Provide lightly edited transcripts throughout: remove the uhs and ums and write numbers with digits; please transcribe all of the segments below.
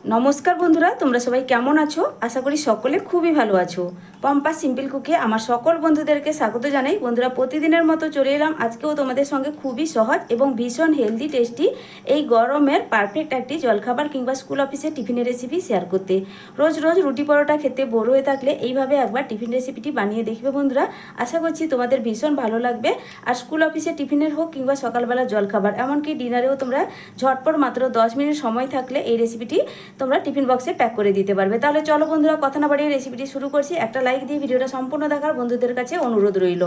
নমস্কার বন্ধুরা, তোমরা সবাই কেমন আছো? আশা করি সকলে খুবই ভালো আছো। পম্পা সিম্পল কুকে আমার সকল বন্ধুদেরকে স্বাগত জানাই। বন্ধুরা, প্রতিদিনের মতো চলে এলাম আজকেও তোমাদের সঙ্গে খুবই সহজ এবং ভীষণ হেলদি টেস্টি এই গরমের পারফেক্ট একটি জলখাবার কিংবা স্কুল অফিসে টিফিনের রেসিপি শেয়ার করতে। রোজ রোজ রুটি পরোটা খেতে বোর হয়ে থাকলে এইভাবে একবার টিফিন রেসিপিটি বানিয়ে দেখবে বন্ধুরা। আশা করছি তোমাদের ভীষণ ভালো লাগবে। আর স্কুল অফিসে টিফিনের হোক কিংবা সকালবেলা জলখাবার, এমনকি ডিনারেও তোমরা ঝটপট মাত্র 10 মিনিট সময় থাকলে এই রেসিপিটি তোমরা টিফিন বক্সে প্যাক করে দিতে পারবে। তাহলে চলো বন্ধুরা, কথা না বাড়িয়ে রেসিপিটি শুরু করছি। একটা লাইক দিয়ে ভিডিওটা সম্পূর্ণ দেখার বন্ধুদের কাছে অনুরোধ রইল।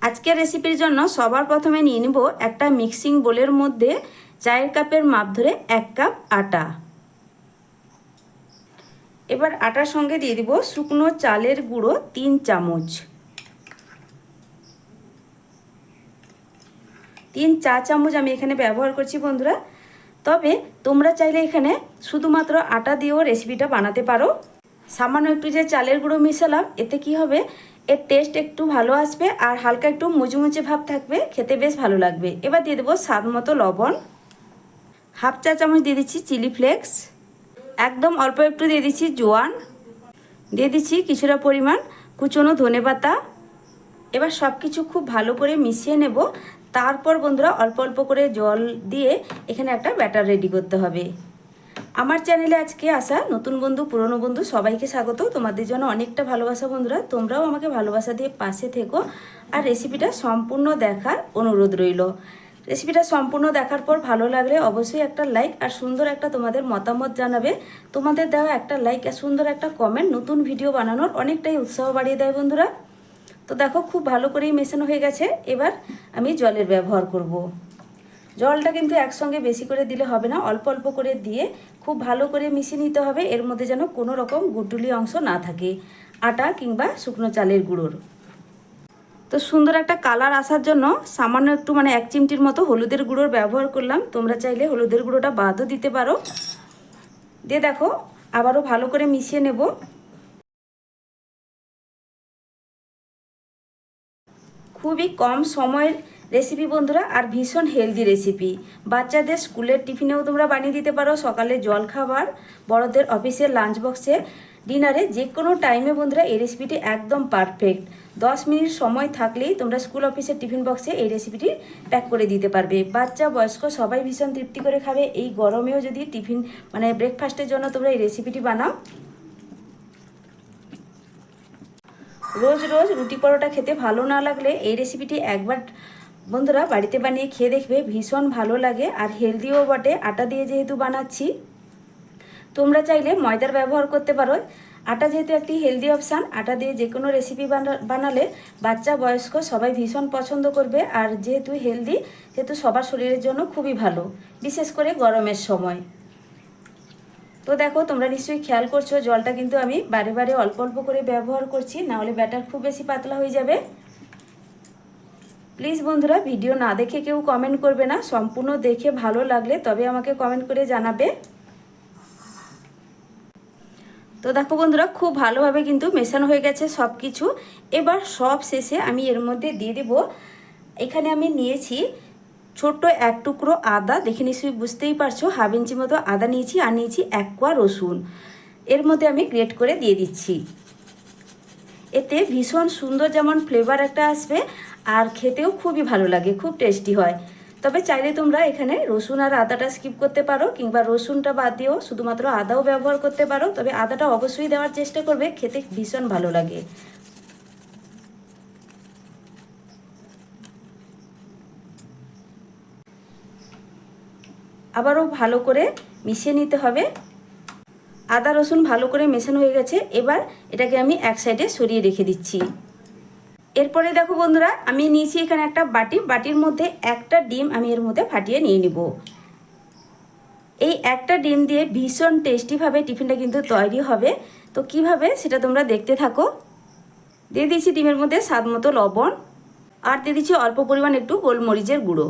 আজকের রেসিপির জন্য সবার প্রথমে নিয়ে নিব একটা মিক্সিং বোলের মধ্যে চায়ের কাপের মাপ ধরে 1 কাপ আটা। এবার আটার সঙ্গে দিয়ে দিব শুকনো চালের গুঁড়ো 3 চামচ, 3 চা চামচ আমি এখানে ব্যবহার করছি বন্ধুরা। তবে তোমরা চাইলে এখানে শুধুমাত্র আটা দিয়েও রেসিপিটা বানাতে পারো। সামান্য একটু যে চালের গুঁড়ো মিশালাম, এতে কি হবে, এর টেস্ট একটু ভালো আসবে আর হালকা একটু মুচমুচে ভাব থাকবে, খেতে বেশ ভালো লাগবে। এবার দিয়ে দেবো স্বাদ মতো লবণ, হাফ চা চামচ দিয়ে দিচ্ছি চিলি ফ্লেক্স, একদম অল্প একটু দিয়ে দিচ্ছি জোয়ান, দিয়ে দিচ্ছি কিছুটা পরিমাণ কুচনো ধনেপাতা। এবার সব কিছু খুব ভালো করে মিশিয়ে নেব। তারপর বন্ধুরা অল্প অল্প করে জল দিয়ে এখানে একটা ব্যাটার রেডি করতে হবে। আমার চ্যানেলে আজকে আসা নতুন বন্ধু পুরনো বন্ধু সবাইকে স্বাগত। তোমাদের জন্য অনেকটা ভালোবাসা বন্ধুরা, তোমরাও আমাকে ভালোবাসা দিয়ে পাশে থেকো আর রেসিপিটা সম্পূর্ণ দেখার অনুরোধ রইল। রেসিপিটা সম্পূর্ণ দেখার পর ভালো লাগলে অবশ্যই একটা লাইক আর সুন্দর একটা তোমাদের মতামত জানাবে। তোমাদের দেওয়া একটা লাইক আর সুন্দর একটা কমেন্ট নতুন ভিডিও বানানোর অনেকটাই উৎসাহ বাড়িয়ে দেয় বন্ধুরা। তো দেখো খুব ভালো করেই মেশানো হয়ে গেছে। এবার আমি জলের ব্যবহার করব। জলটা কিন্তু একসঙ্গে বেশি করে দিলে হবে না, অল্প অল্প করে দিয়ে খুব ভালো করে মিশিয়ে নিতে হবে। এর মধ্যে যেন কোনো রকম গুটুলি অংশ না থাকে আটা কিংবা শুকনো চালের গুঁড়োর। তো সুন্দর একটা কালার আসার জন্য সামান্য একটু 1 চিমটির মতো হলুদের গুঁড়োর ব্যবহার করলাম। তোমরা চাইলে হলুদের গুঁড়োটা বাদও দিতে পারো। দিয়ে দেখো আবারও ভালো করে মিশিয়ে নেব। খুবই কম সময়ের রেসিপি বন্ধুরা আর ভীষণ হেলদি রেসিপি। বাচ্চাদের স্কুলের টিফিনেও তোমরা বানিয়ে দিতে পারো, সকালে জলখাবার, বড়দের অফিসের লাঞ্চ বক্সে, ডিনারে, যে কোনো টাইমে বন্ধুরা এই রেসিপিটি একদম পারফেক্ট। 10 মিনিট সময় থাকলেই তোমরা স্কুল অফিসের টিফিন বক্সে এই রেসিপিটি প্যাক করে দিতে পারবে। বাচ্চা বয়স্ক সবাই ভীষণ তৃপ্তি করে খাবে। এই গরমেও যদি টিফিন ব্রেকফাস্টের জন্য তোমরা এই রেসিপিটি বানাও। রোজ রোজ রুটি পরোটা খেতে ভালো না লাগলে এই রেসিপিটি একবার বন্ধুরা বাড়িতে বানিয়ে খেয়ে দেখবে, ভীষণ ভালো লাগে আর হেলদিও বটে। আটা দিয়ে যেহেতু বানাচ্ছি, তোমরা চাইলে ময়দার ব্যবহার করতে পারো। আটা যেহেতু একটি হেলদি অপশান, আটা দিয়ে যে কোনো রেসিপি বানালে বাচ্চা বয়স্ক সবাই ভীষণ পছন্দ করবে। আর যেহেতু হেলদি, সেহেতু সবার শরীরের জন্য খুবই ভালো, বিশেষ করে গরমের সময়। তো দেখো তোমরা নিশ্চয়ই খেয়াল করছো জলটা কিন্তু আমি বারে বারে অল্প অল্প করে ব্যবহার করছি, নাহলে ব্যাটার খুব বেশি পাতলা হয়ে যাবে। প্লিজ বন্ধুরা ভিডিও না দেখে কেউ কমেন্ট করবে না, সম্পূর্ণ দেখে ভালো লাগলে তবে আমাকে কমেন্ট করে জানাবে। তো দেখো বন্ধুরা খুব ভালোভাবে কিন্তু মেশানো হয়ে গেছে সব কিছু। এবার সব শেষে আমি এর মধ্যে দিয়ে দেব, এখানে আমি নিয়েছি ছোট্ট 1 টুকরো আদা, দেখে নিশ্চয়ই বুঝতেই পারছো, হাফ ইঞ্চি মতো আদা নিয়েছি আর নিয়েছি 1 কোয়া রসুন। এর মধ্যে আমি গ্রেট করে দিয়ে দিচ্ছি। এতে ভীষণ সুন্দর যেমন ফ্লেভার একটা আসবে আর খেতেও খুবই ভালো লাগে, খুব টেস্টি হয়। তবে চাইলে তোমরা এখানে রসুন আর আদাটা স্কিপ করতে পারো কিংবা রসুনটা বাদ দিয়েও শুধুমাত্র আদাও ব্যবহার করতে পারো। তবে আদাটা অবশ্যই দেওয়ার চেষ্টা করবে, খেতে ভীষণ ভালো লাগে। আবারও ভালো করে মিশিয়ে নিতে হবে। আদা রসুন ভালো করে মেশানো হয়ে গেছে। এবার এটাকে আমি এক সাইডে সরিয়ে রেখে দিচ্ছি। এরপরে দেখো বন্ধুরা আমি নিয়েছি এখানে একটা বাটির মধ্যে একটা ডিম আমি এর মধ্যে ফাটিয়ে নিয়ে নিব। এই একটা ডিম দিয়ে ভীষণ টেস্টিভাবে টিফিনটা কিন্তু তৈরি হবে। তো কিভাবে সেটা তোমরা দেখতে থাকো। দিয়ে দিচ্ছি ডিমের মধ্যে স্বাদ মতো লবণ আর দিয়ে দিচ্ছি অল্প পরিমাণ একটু গোলমরিচের গুঁড়ো,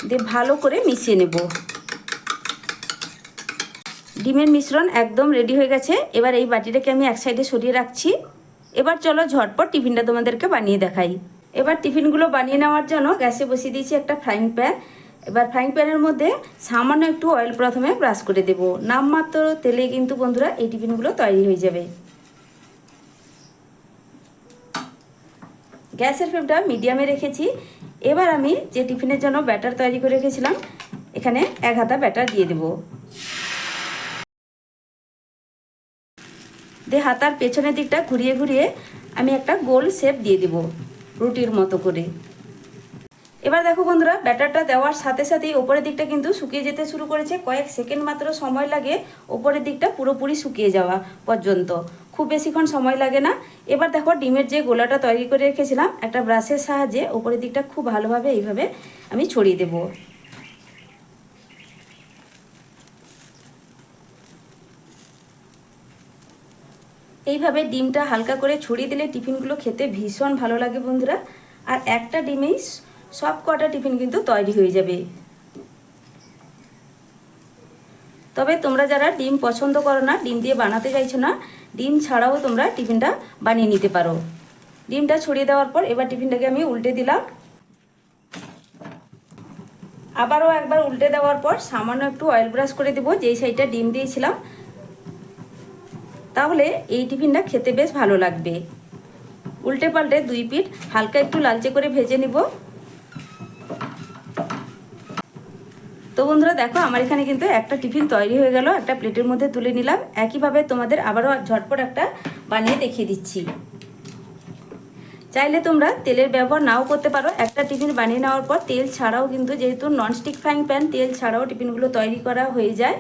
দিয়ে ভালো করে মিশিয়ে নেব। ডিমের মিশ্রণ একদম রেডি হয়ে গেছে। এবার এই বাটিটাকে আমি এক সাইডে সরিয়ে রাখছি। এবার চলো ঝটপট টিফিনটা তোমাদেরকে বানিয়ে দেখাই। এবার টিফিনগুলো বানিয়ে নেওয়ার জন্য গ্যাসে বসিয়ে দিয়েছি একটা ফ্রাইং প্যান। এবার ফ্রাইং প্যানের মধ্যে সামান্য একটু অয়েল প্রথমে ব্রাশ করে দেব। নামমাত্র তেলে কিন্তু বন্ধুরা এই টিফিনগুলো তৈরি হয়ে যাবে। গ্যাসের ফ্লেমটা মিডিয়ামে রেখেছি। এবার আমি যে টিফিনের জন্য ব্যাটার তৈরি করে রেখেছিলাম এখানে 1 হাতা ব্যাটার দিয়ে দেব। দিয়ে হাতার পেছনের দিকটা ঘুরিয়ে ঘুরিয়ে আমি একটা গোল শেপ দিয়ে দেব রুটির মতো করে। এবার দেখো বন্ধুরা, ব্যাটারটা দেওয়ার সাথে সাথেই ওপরের দিকটা কিন্তু শুকিয়ে যেতে শুরু করেছে। কয়েক সেকেন্ড মাত্র সময় লাগে ওপরের দিকটা পুরোপুরি শুকিয়ে যাওয়া পর্যন্ত, খুব বেশিক্ষণ সময় লাগে না। এবার দেখো ডিমের যে গোলাটা তৈরি করে রেখেছিলাম একটা ব্রাশের সাহায্যে ওপরের দিকটা খুব ভালোভাবে এইভাবে আমি ছড়িয়ে দেব। এইভাবে ডিমটা হালকা করে ছড়িয়ে দিলে টিফিনগুলো খেতে ভীষণ ভালো লাগে বন্ধুরা। আর একটা ডিমেই সব কটা টিফিন কিন্তু তৈরি হয়ে যাবে। তবে তোমরা যারা ডিম পছন্দ করো না, ডিম দিয়ে বানাতে চাইছো না, ডিম ছাড়াও তোমরা টিফিনটা বানিয়ে নিতে পারো। ডিমটা ছড়িয়ে দেওয়ার পর এবার টিফিনটাকে আমি উল্টে দিলাম। আবারও একবার উল্টে দেওয়ার পর সামান্য একটু অয়েল ব্রাশ করে দেবো যেই সাইডটা ডিম দিয়েছিলাম, তাহলে এই টিফিনটা খেতে বেশ ভালো লাগবে। উল্টে পাল্টে 2 পিঠ হালকা একটু লালচে করে ভেজে নিব। তো বন্ধুরা দেখো, আমার এখানে কিন্তু একটা টিফিন তৈরি হয়ে গেল, একটা প্লেটের মধ্যে তুলে নিলাম। একইভাবে তোমাদের আবারও ঝটপট একটা বানিয়ে দেখিয়ে দিচ্ছি। চাইলে তোমরা তেলের ব্যবহার নাও করতে পারো। একটা টিফিন বানিয়ে নেওয়ার পর তেল ছাড়াও কিন্তু, যেহেতু ননস্টিক ফ্রাইং প্যান, তেল ছাড়াও টিফিনগুলো তৈরি করা হয়ে যায়।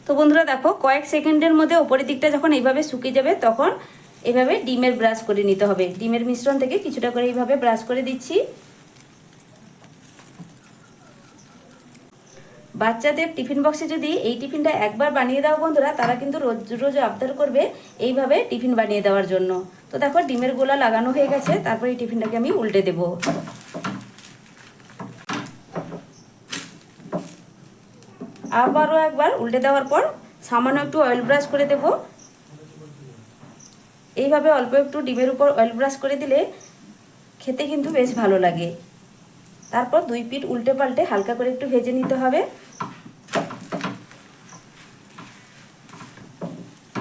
তো বন্ধুরা দেখো, কয়েক সেকেন্ডের মধ্যে ওপরের দিকটা যখন এইভাবে শুকিয়ে যাবে তখন এইভাবে ডিমের ব্রাশ করে নিতে হবে। ডিমের মিশ্রণ থেকে কিছুটা করে এইভাবে ব্রাশ করে দিচ্ছি। বাচ্চাদের টিফিন বক্সে যদি এই টিফিনটা একবার বানিয়ে দাও বন্ধুরা, তারা কিন্তু রোজ রোজ আবদার করবে এইভাবে টিফিন বানিয়ে দেওয়ার জন্য। তো দেখো ডিমের গোলা লাগানো হয়ে গেছে, তারপর এই টিফিনটাকে আমি উল্টে দেব। আবারও একবার উল্টে দেওয়ার পর সামান্য একটু অয়েল ব্রাশ করে দেব। এইভাবে অল্প একটু ডিমের উপর অয়েল ব্রাশ করে দিলে খেতে কিন্তু বেশ ভালো লাগে। তারপর 2 পিঠ উল্টে পাল্টে হালকা করে একটু ভেজে নিতে হবে।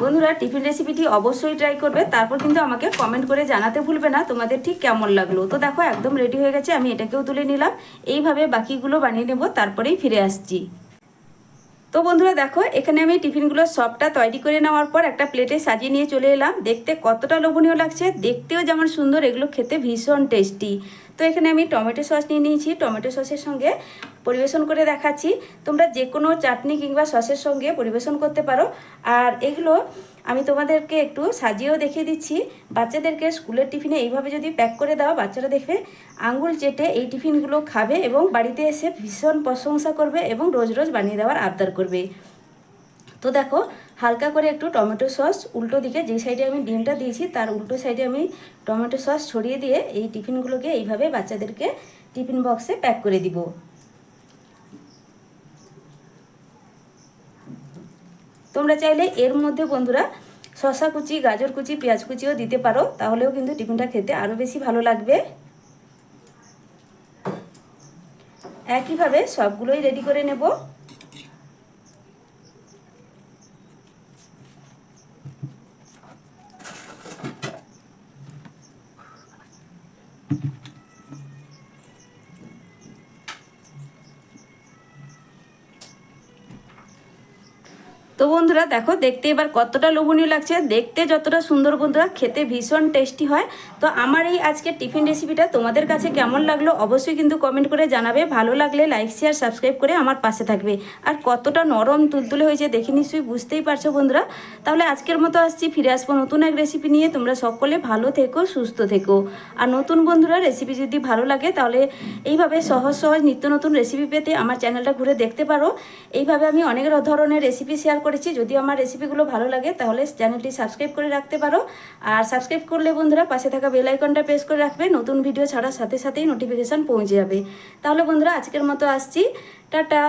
বন্ধুরা টিফিন রেসিপিটি অবশ্যই ট্রাই করবে, তারপর কিন্তু আমাকে কমেন্ট করে জানাতে ভুলবে না তোমাদের ঠিক কেমন লাগলো। তো দেখো একদম রেডি হয়ে গেছে, আমি এটাকেও তুলে নিলাম। এইভাবে বাকিগুলো বানিয়ে নেব, তারপরেই ফিরে আসছি। তো বন্ধুরা দেখো, এখানে আমি টিফিনগুলো সবটা তৈরি করে নেওয়ার পর একটা প্লেটে সাজিয়ে নিয়ে চলে এলাম। দেখতে কতটা লোভনীয় লাগছে, দেখতেও যেমন সুন্দর, এগুলো খেতে ভীষণ টেস্টি। তো এখানে আমি টমেটো সস নিয়ে নিয়েছি, টমেটো সসের সঙ্গে পরিবেশন করে দেখাচ্ছি। তোমরা যে কোনো চাটনি কিংবা সসের সঙ্গে পরিবেশন করতে পারো। আর এগুলো আমি তোমাদেরকে একটু সাজিয়েও দেখিয়ে দিচ্ছি। বাচ্চাদেরকে স্কুলের টিফিনে এইভাবে যদি প্যাক করে দাও, বাচ্চারা দেখবে আঙুল চেটে এই টিফিনগুলো খাবে এবং বাড়িতে এসে ভীষণ প্রশংসা করবে এবং রোজ রোজ বানিয়ে দেওয়ার আবদার করবে। তো দেখো, হালকা করে একটু টমেটো সস উল্টো দিকে, যে সাইডে আমি ডিমটা দিয়েছি তার উল্টো সাইডে আমি টমেটো সস ছড়িয়ে দিয়ে এই টিফিনগুলোকে এইভাবে বাচ্চাদেরকে টিফিন বক্সে প্যাক করে দিব। তোমরা চাইলে এর মধ্যে বন্ধুরা শসা কুচি, গাজর কুচি, পেঁয়াজ কুচিও দিতে পারো, তাহলেও কিন্তু টিফিনটা খেতে আরও বেশি ভালো লাগবে। একইভাবে সবগুলোই রেডি করে নেব। তো বন্ধুরা দেখো, দেখতে এবার কতটা লোভনীয় লাগছে, দেখতে যতটা সুন্দর বন্ধুরা খেতে ভীষণ টেস্টি হয়। তো আমার এই আজকের টিফিন রেসিপিটা তোমাদের কাছে কেমন লাগলো অবশ্যই কিন্তু কমেন্ট করে জানাবে। ভালো লাগলে লাইক শেয়ার সাবস্ক্রাইব করে আমার পাশে থাকবে। আর কতটা নরম তুলতুলে হয়েছে দেখে নিশ্চয়ই বুঝতেই পারছো বন্ধুরা। তাহলে আজকের মতো আসছি, ফিরে আসবো নতুন এক রেসিপি নিয়ে। তোমরা সকলে ভালো থেকো, সুস্থ থেকো। আর নতুন বন্ধুরা রেসিপি যদি ভালো লাগে তাহলে এইভাবে সহজ সহজ নিত্য নতুন রেসিপি পেতে আমার চ্যানেলটা ঘুরে দেখতে পারো। এইভাবে আমি অনেক ধরনের রেসিপি শেয়ার করেছি। যদি আমার রেসিপিগুলো ভালো লাগে তাহলে চ্যানেলটি সাবস্ক্রাইব করে রাখতে পারো। আর সাবস্ক্রাইব করলে বন্ধুরা পাশে থাকা বেল আইকনটা প্রেস করে রাখবে, নতুন ভিডিও ছাড়ার সাথে সাথেই নোটিফিকেশান পৌঁছে যাবে। তাহলে বন্ধুরা আজকের মতো আসছি, টাটা।